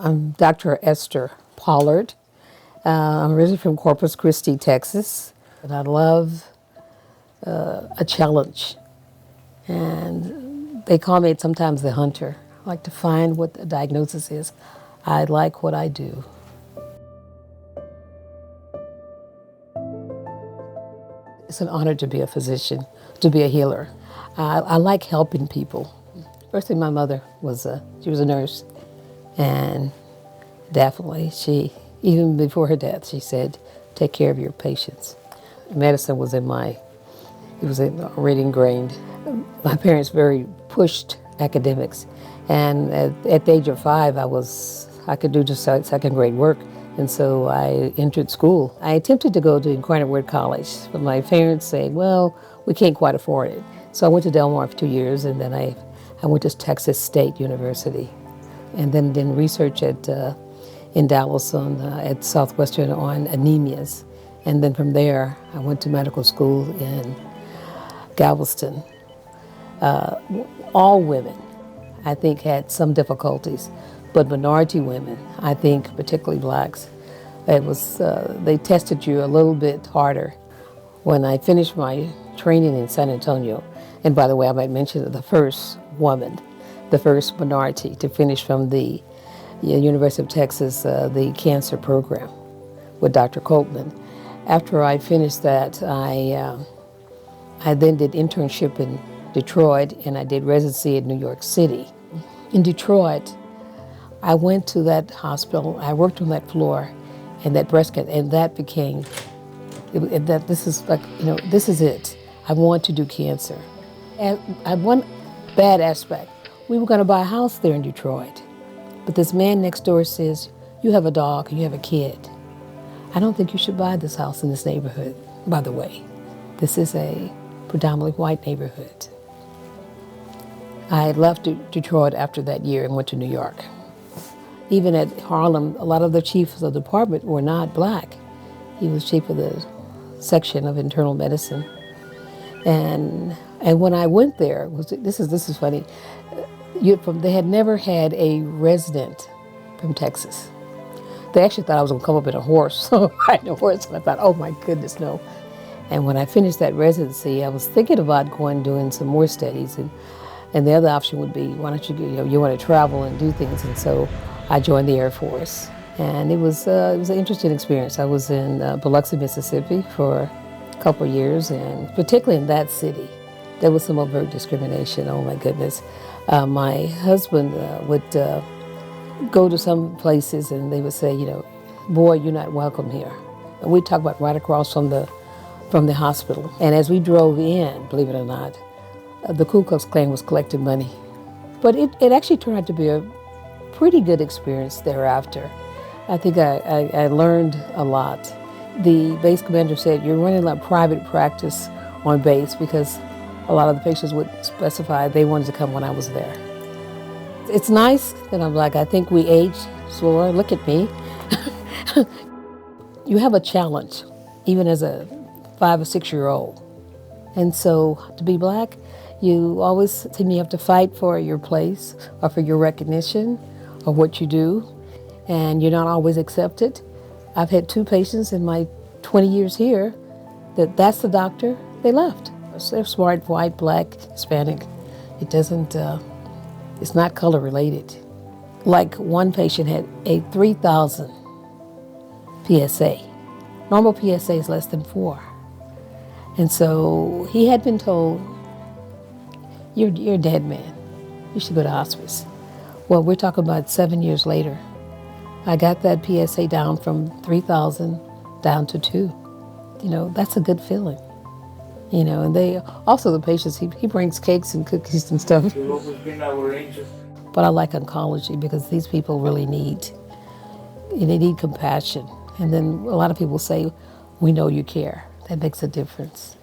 I'm Dr. Ester Pollard. I'm originally from Corpus Christi, Texas, and I love a challenge. And they call me sometimes the hunter. I like to find what the diagnosis is. I like what I do. It's an honor to be a physician, to be a healer. I like helping people. First thing, my mother was she was a nurse, and definitely even before her death, she said, take care of your patients. Medicine was already ingrained. My parents very pushed academics, and at the age of 5, I could do just second grade work, and so I entered school. I attempted to go to Incarnate Word College, but my parents said, well, we can't quite afford it. So I went to Del Mar for 2 years, and then I went to Texas State University, and then did research in Dallas at Southwestern on anemias. And then from there, I went to medical school in Galveston. All women, I think, had some difficulties, but minority women, I think, particularly blacks, they tested you a little bit harder. When I finished my training in San Antonio, and by the way, I might mention the first woman, the first minority to finish from the University of Texas, the cancer program with Dr. Copeman. After I finished that, I then did internship in Detroit, and I did residency in New York City. In Detroit, I went to that hospital, I worked on that floor, and that breast cancer, and that became, this is it. I want to do cancer. And I had one bad aspect. We were going to buy a house there in Detroit, but this man next door says, you have a dog and you have a kid. I don't think you should buy this house in this neighborhood. By the way, this is a predominantly white neighborhood. I had left Detroit after that year and went to New York. Even at Harlem, a lot of the chiefs of the department were not black. He was chief of the section of internal medicine. And when I went there, this is funny. They had never had a resident from Texas. They actually thought I was going to come up in a horse, riding a horse, and I thought, oh my goodness, no. And when I finished that residency, I was thinking about doing some more studies, and the other option would be, why don't you want to travel and do things, and so I joined the Air Force, and it was an interesting experience. I was in Biloxi, Mississippi for a couple of years, and particularly in that city, there was some overt discrimination. Oh my goodness. My husband would go to some places and they would say, boy, you're not welcome here. And we'd talk about right across from the hospital. And as we drove in, believe it or not, the Ku Klux Klan was collecting money. But it actually turned out to be a pretty good experience thereafter. I think I learned a lot. The base commander said, you're running a private practice on base, because a lot of the patients would specify they wanted to come when I was there. It's nice that I'm black. I think we age slower. Look at me. You have a challenge, even as a 5 or 6 year old. And so to be black, you always think you have to fight for your place or for your recognition of what you do, and you're not always accepted. I've had 2 patients in my 20 years here that's the doctor, they left. They're smart, white, black, Hispanic. It doesn't, it's not color related. Like one patient had a 3,000 PSA. Normal PSA is less than 4. And so he had been told, you're a dead man. You should go to hospice. Well, we're talking about 7 years later. I got that PSA down from 3,000 down to 2. That's a good feeling. And they also, the patients, he brings cakes and cookies and stuff. But I like oncology because these people really need compassion. And then a lot of people say, we know you care. That makes a difference.